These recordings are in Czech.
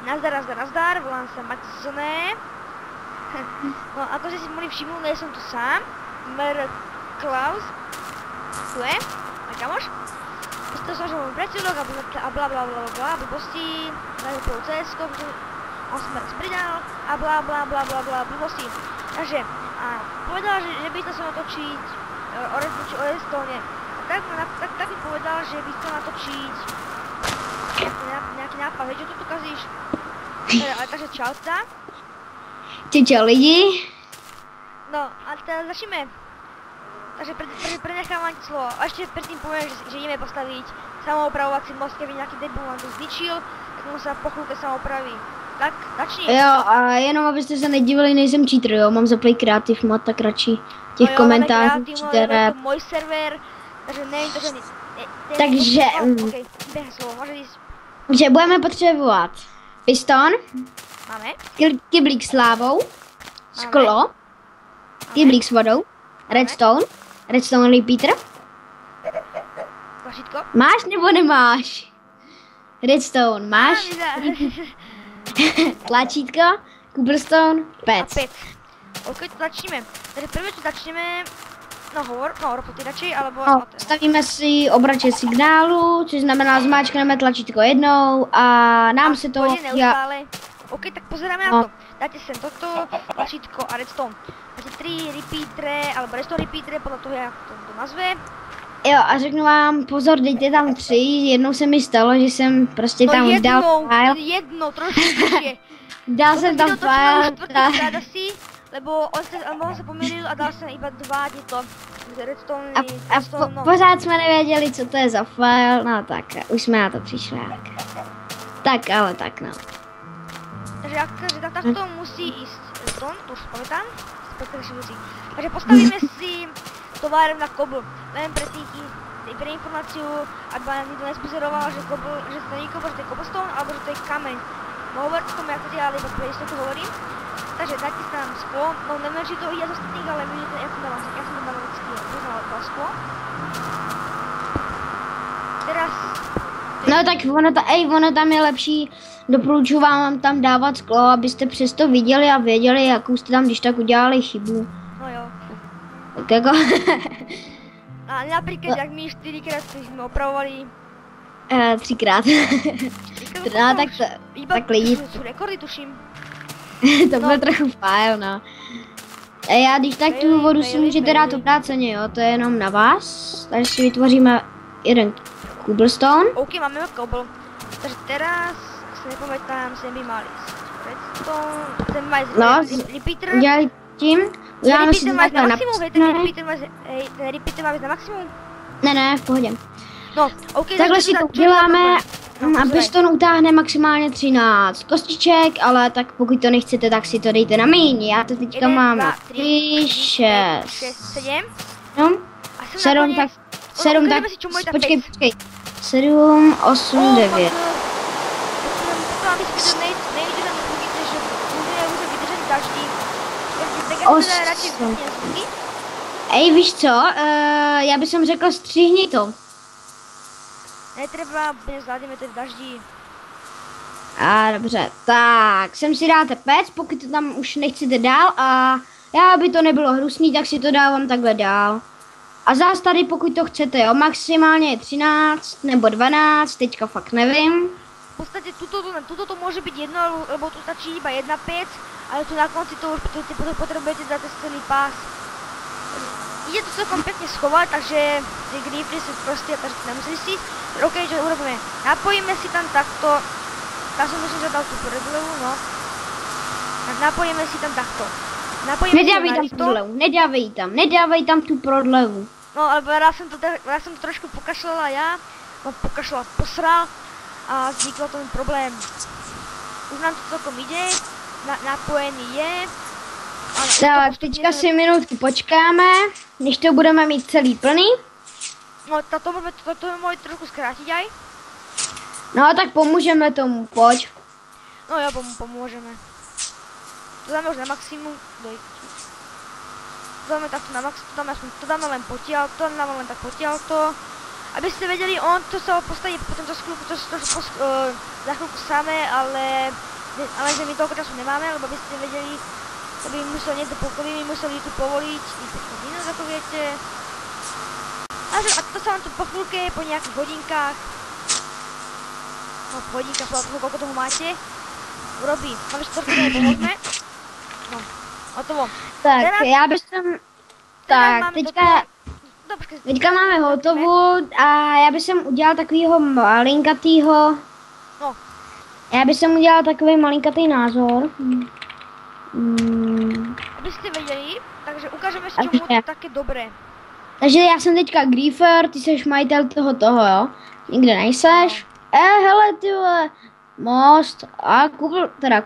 Nazdar, volám sa Maxone. No, ako ste si mohli všimnúť, nie som tu sám. Klaus. Tu je, môj kamoš. To som môj priateľok a blablabla, blbosti. Dajú prvú CS-ko, on sa ma raz pridal a blablabla, blbosti. Takže, povedal, že by chcel sa natočiť o Redstone. Tak mi povedal, že by chcel natočiť nejaký nápad, hej, čo tu kazíš? Takže čau teda. Čau lidi. No a teda začneme. Takže prenechávam ti slovo. A ešte predtým poviem, že ideme postaviť samoopravovací most, keby nejaký debil vám to zničil, tak mu sa po chvíľke samoopraví. Tak, začni. Jo, a jenom abyste se nedívali, nejsem cheater, jo, mám zaplay kreativ mod, tak radši těch komentářů cheatere. Je to můj server, takže nevím to, že nic. Takže, okej, běh slovo, může jít. Takže budeme potřebovat piston, Máme? kyblík s lávou, sklo, kyblík s vodou, redstone repeater. Tlačítko? Máš nebo nemáš? Redstone, máš? Tlačítko, cobblestone, pec. A pec. Ok, to začneme. Takže prvé, co začneme, hovor poty radšej, alebo... No, stavíme si obrače signálu, což znamená zmáčkneme tlačítko jednou a nám se to... Ok, tak pozeráme na to. Dáte sem toto tlačítko a redstone. Dáte 3 repeatere, alebo redstone repeatere, podle toho, jak to nazve. Jo, a řeknu vám, pozor, dejte tam 3, jednou se mi stalo, že jsem prostě no tam dal file. Jedno, trošku je. Dal jsem tam file. Lebo on se pomýlil a dal jsem iba 2 tieto redstone. A pořád jsme nevěděli, co to je za file, no tak, už jsme na to přišli. Tak, ale tak no. Takže takto musí ísť redstone, to už pamätám, takže postavíme si továren na kobl. Len pre informáciu, aby vám nikto nespozoroval, že to není kobl, že to je cobblestone, alebo že to je kameň. No hovorte tomu, jak to dělali, iba pre istotu hovorím. Takže dajte si tam sklo, no neviem, či to ide z ostatných, ale vidíte, ja som dával vždycky poznal sklo. Teraz... No tak ono tam je lepší, doporučuji vám tam dávat sklo, abyste přesto viděli a věděli, jakou jste tam když tak udělali chybu. No jo. Tak jako... A například, jak my 4krát jsme opravovali. 3krát. No tak lidi. Jsou rekordy, tuším. To bylo trochu fajn, no. A já když tak tu vodu si můžete dát obráceně, jo, to je jenom na vás. Takže si vytvoříme jeden cobblestone. OK, máme cobble. Takže teraz se nepamätám, sem by mali redstone, sem by mali repeater. Udělali tím, uděláme si to takhle na maximum, hej, ten repeater má být na maximum. Ne, v pohodě. No, OK, takhle si to uděláme. A piston utáhne maximálně 13 kostiček, ale tak pokud to nechcete, tak si to dejte na míň. Já to teďka mám 3, 6, 7. No, 7, tak 7, tak počkej. 7, 8, 9. Ej, víš co? Já bych řekl, střihni to. Netreba, zvládneme to v daždi. A dobře, tak sem si dáte pec, pokud to tam už nechcete dál a já, aby to nebylo hnusný, tak si to dávám takhle dál. A zás tady, pokud to chcete, jo, maximálně je 13 nebo 12, teďka fakt nevím. V podstatě tuto to může být jedno, lebo tu stačí iba jedna pec, ale tu na konci to už potřebujete dát celý pás. Ide to celkom pekne schovať, takže tie grifly sú prosté, takže nemusíte si. OK, čo urobíme? Napojíme si tam takto. Tak som myslím, že dal tú predlevu, no. Tak napojíme si tam takto. Nedávej tam tu prodlevu. No, ale ja som to trošku pokašľala posral a vzniklo ten problém. Už nám to celkom ide, napojený je. Tak, teďka si minutku počkáme, než to budeme mít celý plný. No, to může trošku zkrátit aj. No, tak pomůžeme tomu, pojď. No jo, pomůžeme. To dáme už na maximum, dojď. To dáme takto na maximum, to dáme len potiaľ, to dáme len tak potiaľ to. Aby ste vedeli, on to sa postaví potom za chvíľku samé, ale Ale že my toľko času nemáme, lebo by ste vedeli, to by musel niekto museli tu povoliť, tých 15 minút, ako viete. A to sa vám tu po chvíľke, po nejakých hodinkách, no po hodinkách, koľko toho máte, urobí. Máme 4 hodiny, pomôžeme. No, hotovo. Tak, Teraz, já bych tam... Tak, teďka máme hotovo a já bych sem udělal takovýho malinkatýho... No. Já bych sem udělal takový malinkatý názor. Abyste věděli, takže ukážeme, s čemu to také dobré. Takže já jsem teďka Griefer, ty jsi majitel toho, jo? Nikde nejseš? No. Hele, tyhle, most a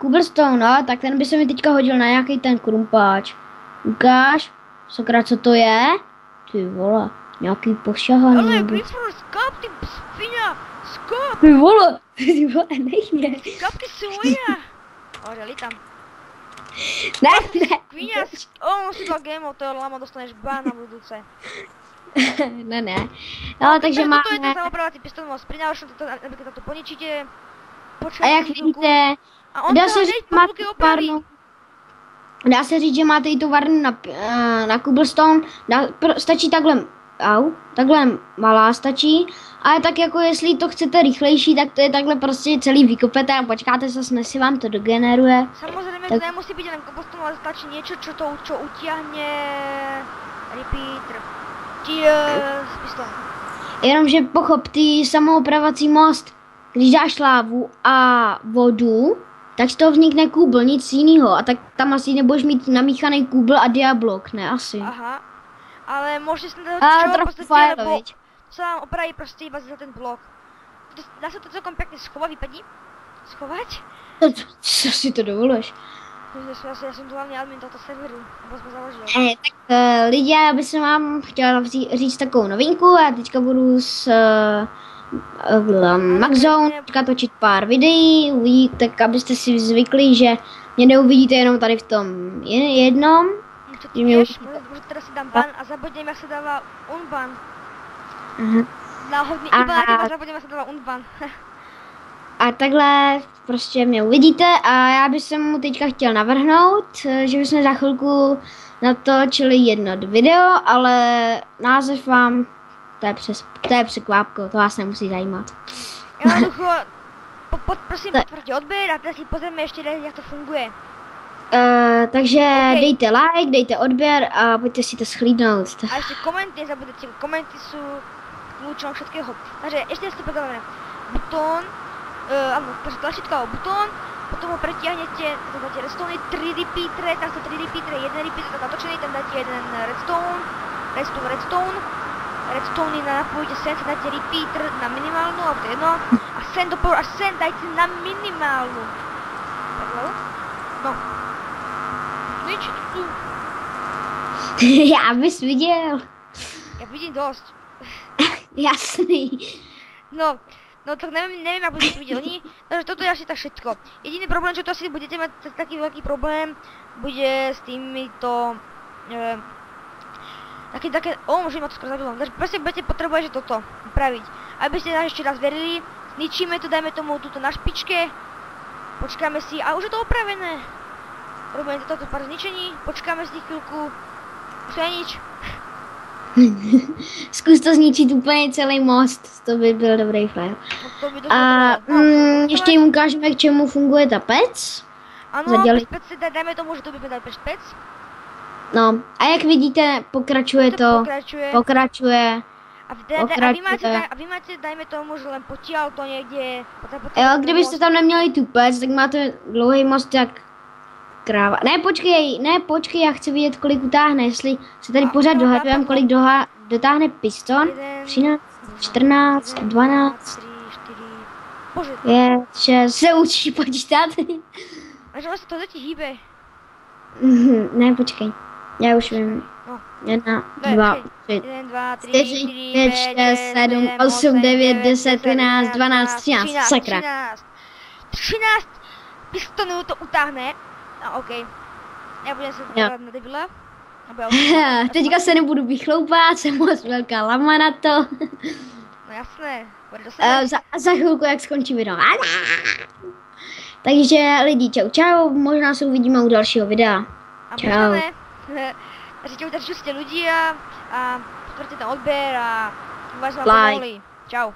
Cobblestone, no, tak ten by se mi teďka hodil na nějaký ten krumpáč. Ukáž, sakra, co to je? Ty vole, nějaký pošahaný. Ale Griefer, skáp, ty svinia, skáp. Ty vole, nech mě. Skáp, ty svinia. Ořeli tam. Ne. Svinia, si dal game, to je lama, dostaneš ban na budúce. Ne. No, takže máme... Toto je ten samopravovací pistol, most pri ďalšom, napríklad to poničíte. A jak vidíte, dá se říct, máte továrnu. Dá se říct, že máte i továrnu na Cobblestone. Stačí takhle malá stačí. Ale tak jako jestli to chcete rychlejší, tak to je takhle prostě celý vykopete a počkáte se, než si vám to dogeneruje. Samozrejme, to nemusí byť len Cobblestone, ale stačí niečo, čo utiahne repeater. S pistolem. Jenomže pochop, ty samoopravovací most, když dáš lávu a vodu, tak z toho vznikne kůbl, nic jiného. A tak tam asi nebudeš mít namíchaný kůbl a diablok, ne asi. Aha, ale môžete si na to podstate, lebo sa vám opraví proste iba za ten blok. Dá sa to celkom pekne vypadí? Schovať? Co si to dovoluješ? Ja som tu hlavne admin tohto serveru, lebo sme založili. Tak lidi, já bych vám chtěla říct takovou novinku. Já teďka budu s Maxzone teďka točit pár videí, tak abyste si zvykli, že mě neuvidíte jenom tady v tom jednom. Čo ty vieš, možno teraz si dám ban a zabudnem, jak sa dáva unban. Náhodný iba na teba zabudnem, jak sa dáva unban. A takhle prostě mě uvidíte a já bych se mu teďka chtěl navrhnout, že bychom za chvilku natočili jedno video, ale název vám, to je překvápko, to vás nemusí zajímat. Jednoducho, prosím potvrdí odběr a teraz si pozrieme ešte, jak to funguje. Takže dejte like, dejte odběr a pojďte si to schlídnout. A ešte komenty, nezabudete, komenty sú kľúčom všetkého. Takže ešte si to pozrieme. Butón, áno, takže tlačítka o butón, potom ho pretiahnete, tam dáte redstone, 3 repeatere, tam sú 3 repeatere, 1 repeater natočený, tam dáte jeden redstone, napojíte sem, sa dáte repeater na minimálnu, alebo to je jedno, a sem dajte na minimálnu. Takhle? No. Nič tu. Já bys viděl. Ja vidím dosť. Jasný. No tak neviem, ako budete videli, takže toto je asi tak všetko. Jediný problém, čo to asi budete mať taký veľký problém, bude s týmito môžem ma to skoro zabilo. Takže proste budete potrebovať, že toto upraviť. Aby ste nás ešte raz verili, zničíme to, dajme tomu túto na špičke, počkáme si a už je to opravené. Robíme toto pár zničení, počkáme si chvíľku, už to je nič. Zkus to zničit úplně celý most, to by byl dobrý flair. A ještě jim ukážeme, k čemu funguje ta pec. Ano, pec si dajme tomu, že to by dali pec. No, a jak vidíte, pokračuje. A vy máte, dajme tomu, že len potiaľ to niekde. Jo, kdybyste tam neměli tu pec, tak máte dlouhý most jak kráva. Ne, počkej, já chci vidět, kolik utáhne, jestli se tady pořád dohadujeme, kolik dotáhne piston. 13, 14, 12, 5, 6, se učí počítat. Takže vlastně to ti hýbe. Ne, počkej, já už vím. 1, 2, 3, 4, 5, 6, 7, 8, 9, 10, 11, 12, 13, sakra. 13 pistonů to utáhne. A okej. Já budem se dělat na debila. Teďka se nebudu vychloupat, jsem moc velká lama na to. No jasné, bude do sebe. Za chvilku, jak skončí video. Takže lidi, čau čau, možná se uvidíme u dalšího videa. A Čau. možná ne. Takže čau tady ľudí a potvrďte ten odber a vás vám Like. pomohli. Čau.